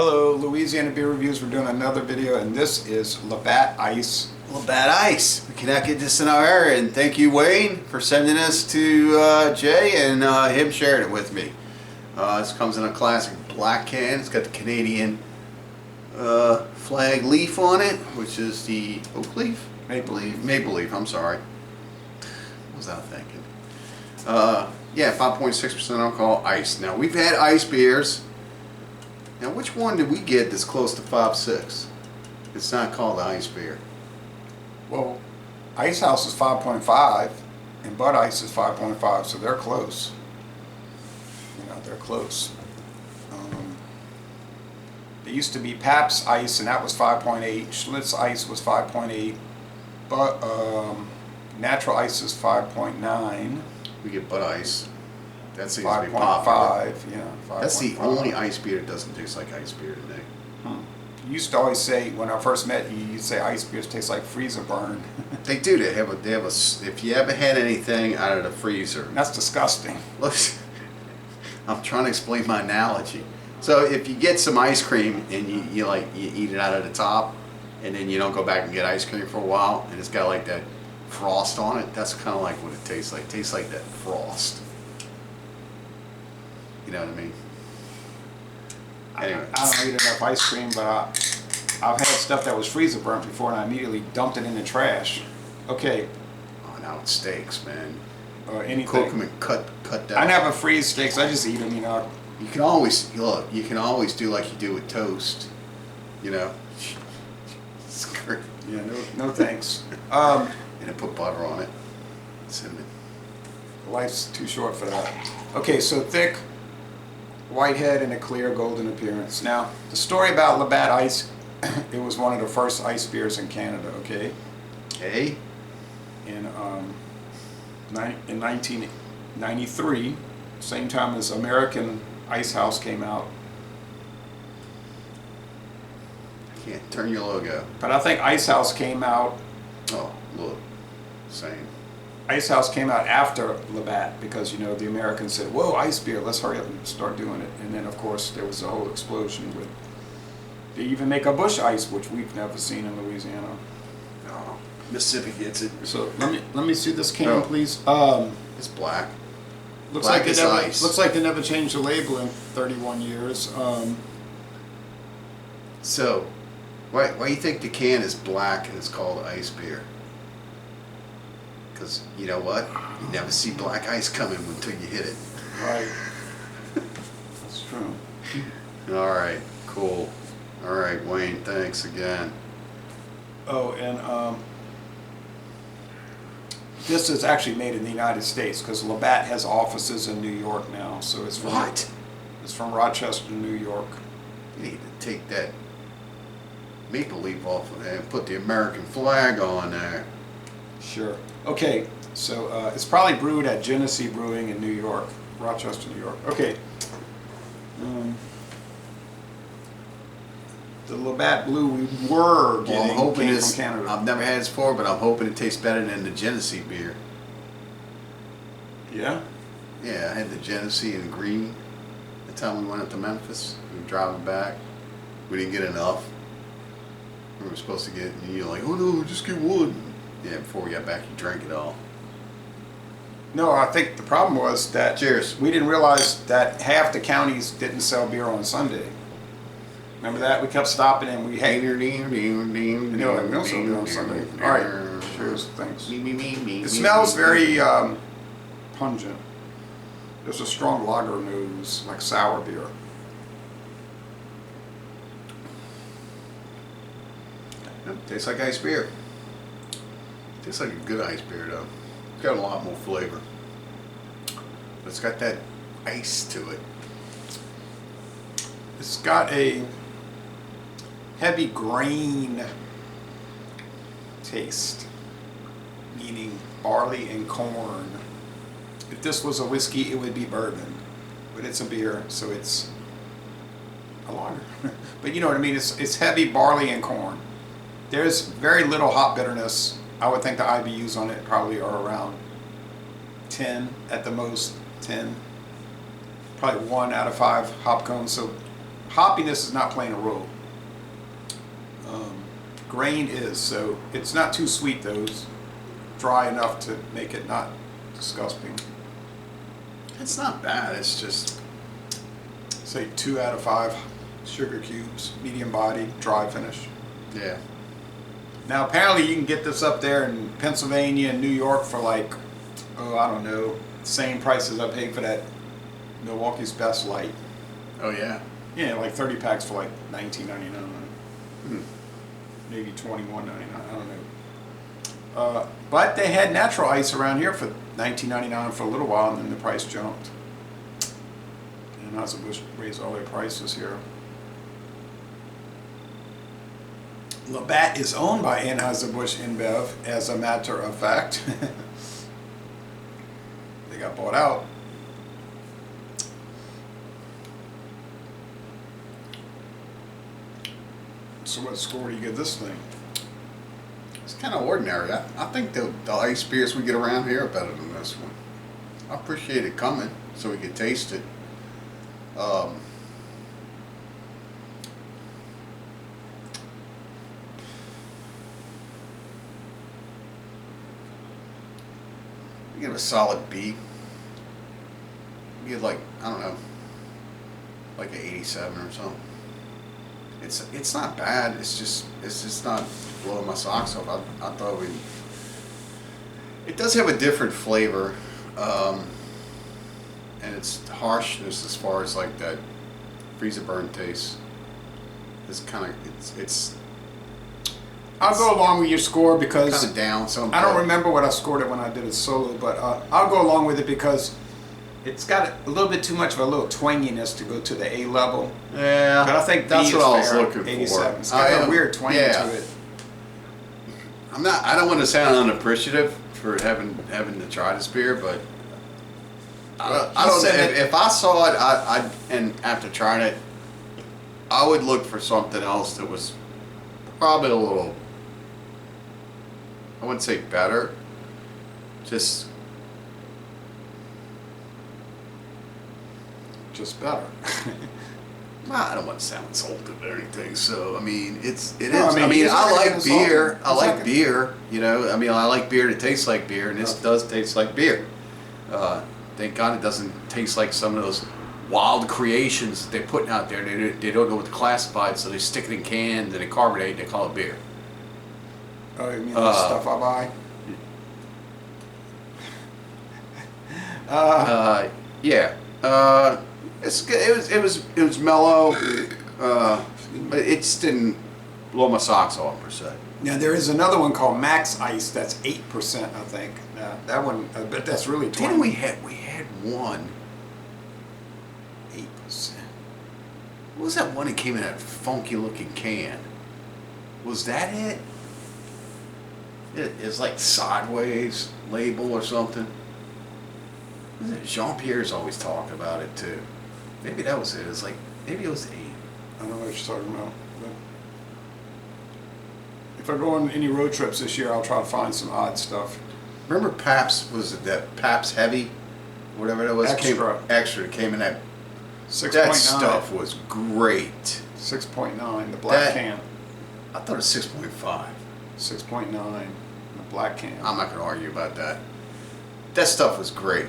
Hello, Louisiana Beer Reviews. We're doing another video, and this is Labatt Ice. Labatt Ice. We cannot get this in our area, and thank you, Wayne, for sending this to Jay and him sharing it with me. This comes in a classic black can. It's got the Canadian flag leaf on it, which is the oak leaf? Maple leaf. Maple leaf, I'm sorry. What was I thinking? Yeah, 5.6% alcohol ice. Now, we've had ice beers. Now, which one did we get that's close to 5.6? It's not called ice beer. Well, Ice House is 5.5, and Bud Ice is 5.5, so they're close. You know, they're close. It used to be Pabst Ice, and that was 5.8. Schlitz Ice was 5.8. But Natural Ice is 5.9. We get Bud Ice. That seems to be popular. 5.5, yeah. 5. That's the only ice beer that doesn't taste like ice beer today. You used to always say, when I first met you, you'd say ice beers taste like freezer burn. They do. They have a. If you ever had anything out of the freezer, That's disgusting. look, I'm trying to explain my analogy. So if you get some ice cream and you eat it out of the top, and then you don't go back and get ice cream for a while, and it's got like that frost on it, that's kind of like what it tastes like. It tastes like that frost. You know what I mean? Anyway. I don't eat enough ice cream, but I've had stuff that was freezer burnt before, and I immediately dumped it in the trash. Okay. Oh, now it's steaks, man. Or anything. Cook them and cut down. I never freeze steaks. I just eat them. You know. You can always look. You can always do like you do with toast. You know. It's great. Yeah. No thanks. And then put butter on it. Cinnamon. Life's too short for that. Okay, so thick, white head, and a clear golden appearance. Now, the story about Labatt Ice, it was one of the first ice beers in Canada. Okay. Hey. In 1993, same time as American Ice House came out. I can't turn your logo. But I think Ice House came out. Oh, look. Same. Ice House came out after Labatt because, you know, the Americans said, "Whoa, ice beer! Let's hurry up and start doing it." And then, of course, there was a whole explosion with. They even make a Bush Ice, which we've never seen in Louisiana. Oh, Mississippi gets it. So let me see this can, Oh. please. It's black. Looks Black like they as never ice. looks like they never changed the label in 31 years. So, why do you think the can is black and it's called ice beer? Because you know what? You never see black ice coming until you hit it. Right. That's true. All right, cool. All right, Wayne, thanks again. Oh, and this is actually made in the United States because Labatt has offices in New York now. So it's from It's from Rochester, New York. You need to take that maple leaf off of there and put the American flag on there. Sure. Okay, so it's probably brewed at Genesee Brewing in New York, Rochester, New York. Okay. The Labatt Blue we were getting Well, I'm hoping came this. from Canada. I've never had this before, but I'm hoping it tastes better than the Genesee beer. Yeah? Yeah, I had the Genesee in green. The time we went up to Memphis, we were driving back. We didn't get enough. We were supposed to get, and you're like, oh no, just get one. Yeah, before we got back, you drank it all. No, I think the problem was that Cheers. we didn't realize that half the counties didn't sell beer on Sunday. Remember that? We kept stopping and we had. No, we don't sell beer on Sunday. All right. Cheers. Thanks. It smells very pungent. There's a strong lager nose, like sour beer. Tastes like ice beer. Tastes like a good ice beer though. It's got a lot more flavor. But it's got that ice to it. It's got a heavy grain taste, meaning barley and corn. If this was a whiskey, it would be bourbon, but it's a beer, so it's a lager. But you know what I mean? It's heavy barley and corn. There's very little hop bitterness. I would think the IBUs on it probably are around 10 at the most, 10. Probably 1 out of 5 hop cones, so Hoppiness is not playing a role. Grain is, so it's not too sweet though. It's dry enough to make it not disgusting. It's not bad. It's just Say 2 out of 5 sugar cubes, medium body, dry finish. yeah. Now apparently you can get this up there in Pennsylvania and New York for like, oh I don't know, same prices I paid for that Milwaukee's Best Light. Oh yeah. Yeah, like 30 packs for like $19.99. Hmm. Maybe $21.99. I don't know. But they had natural ice around here for $19.99 for a little while, and then the price jumped. And Anheuser-Busch raised all their prices here. Labatt is owned by Anheuser-Busch InBev, as a matter of fact. They got bought out. So what score do you give this thing? It's kind of ordinary. I think the ice beers we get around here are better than this one. I appreciate it coming so we could taste it. We give it a solid B. We give like, I don't know, like an 87 or something. It's not bad. It's just not blowing my socks off. I thought it does have a different flavor, and its harshness as far as like that freezer burn taste is kind of it's I'll go along with your score because kind of down. So I don't remember what I scored it when I did it solo, but I'll go along with it because it's got a little bit too much of a little twanginess to go to the A level. Yeah, But I think that's B what is I was fair, looking 87. for. It's got a weird twang yeah. to it. I don't want to sound unappreciative for having to try this beer, but I don't know. If I saw it, and after trying it, I would look for something else that was probably a little, I wouldn't say better, just Better. well, I don't want to sound insulted or anything. So I mean, it is. No, I mean, it's I not like insulting. beer. I It's like like beer. You know, I mean, I like beer that tastes like beer, and this does taste like beer. Thank God it doesn't taste like some of those wild creations that they're putting out there. They don't know what to classify it, so they stick it in cans and they carbonate and they call it beer. Oh, you mean the stuff I buy? Yeah. It's good. It was mellow, but it just didn't blow my socks off per se. Now there is another one called Max Ice that's 8%, I think. That one, but that's really 20. Didn't we had one? 8%. What was that one that came in that funky looking can? Was that it? It's like sideways label or something. Jean-Pierre's always talking about it too. Maybe that was it. It's like maybe it was 8. I don't know what you're talking about. But if I go on any road trips this year, I'll try to find some odd stuff. Remember Pabst, was it that Pabst Heavy? Whatever that was. Extra. Extra came in that. 6.9. That stuff was great. 6.9, the black can. I thought it was 6.5. 6.9, the black can. I'm not going to argue about that. That stuff was great.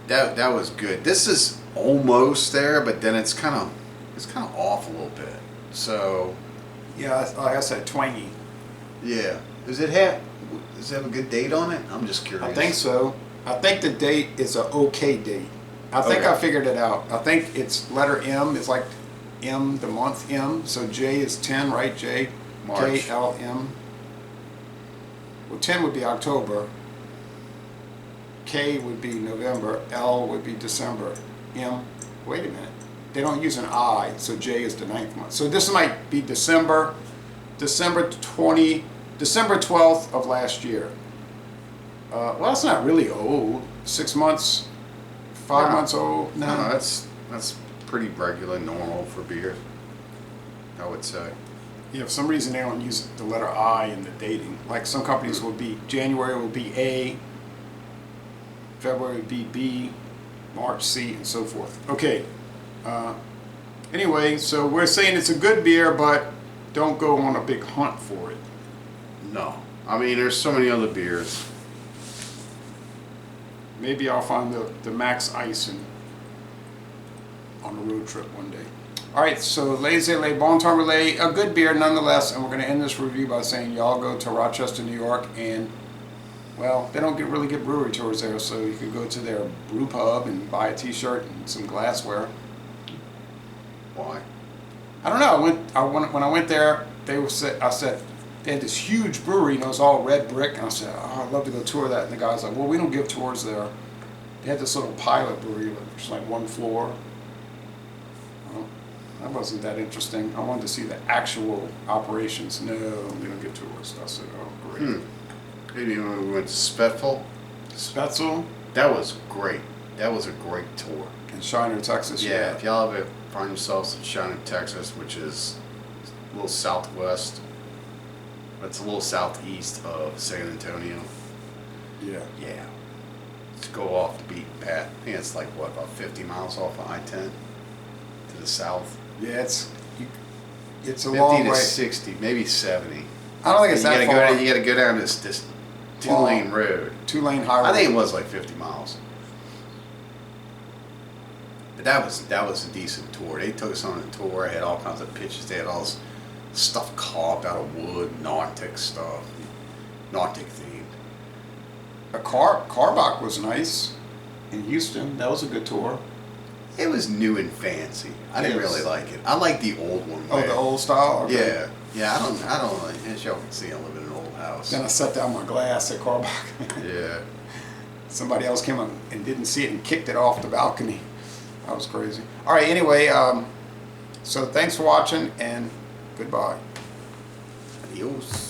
That was good. This is almost there, but then it's kind of off a little bit. So Yeah, like I said, twangy. yeah, does it have a good date on it? I'm just curious. I think so. I think the date is an okay date. I think Okay. I figured it out. I think it's letter M. It's like M, the month M. So J is 10, right? J. March. K, L, M. Well, 10 would be October. K would be November. L would be December. M. Wait a minute. They don't use an I, so J is the 9th month. So this might be December 12th of last year. Well, that's not really old. 6 months, 5 No. months old. No, that's pretty regular, normal for beer, I would say. Yeah, for some reason they don't use the letter I in the dating. Like some companies will be, January will be A, February will be B, March C, and so forth. Okay, Anyway, so we're saying it's a good beer, but don't go on a big hunt for it. No. I mean, there's so many other beers. Maybe I'll find the Max Ice on a road trip one day. All right, so Les Bon Temps Relais, a good beer nonetheless, and we're going to end this review by saying y'all go to Rochester, New York, and, well, they don't really get brewery tours there, so you could go to their brew pub and buy a t-shirt and some glassware. Why? I don't know. When I went there, I said, they had this huge brewery, and it was all red brick, and I said, oh, I'd love to go tour that. And the guy's like, well, we don't give tours there. They had this little pilot brewery, which was like one floor. Well, that wasn't that interesting. I wanted to see the actual operations. No, we don't give tours. I said, oh, great. Maybe when we went to Spetzel. Spetzel? That was great. That was a great tour. In Shiner, Texas. Yeah, if y'all ever find yourselves in Shiner, Texas, which is a little southwest, but it's a little southeast of San Antonio. Yeah. Yeah. Let's go off the beaten path. I think it's like, what, about 50 miles off of I-10 to the south? Yeah, it's a 50 long to way. 60, maybe 70. I don't think it's that far. You gotta go down this two-lane road. 2-lane highway. I think it was like 50 miles. But that was a decent tour. They took us on a tour. Had all kinds of pictures. They had all this stuff carved out of wood, Arctic stuff, Arctic themed. A Carbach was nice in Houston. That was a good tour. It was new and fancy. I didn't really like it. I like the old one. Oh, the old style? Okay. Yeah. I don't like. As y'all can see, I live in an old house. Then I set down my glass at Carbach. Yeah. Somebody else came up and didn't see it and kicked it off the balcony. That was crazy. All right, anyway, so thanks for watching and goodbye. Adios.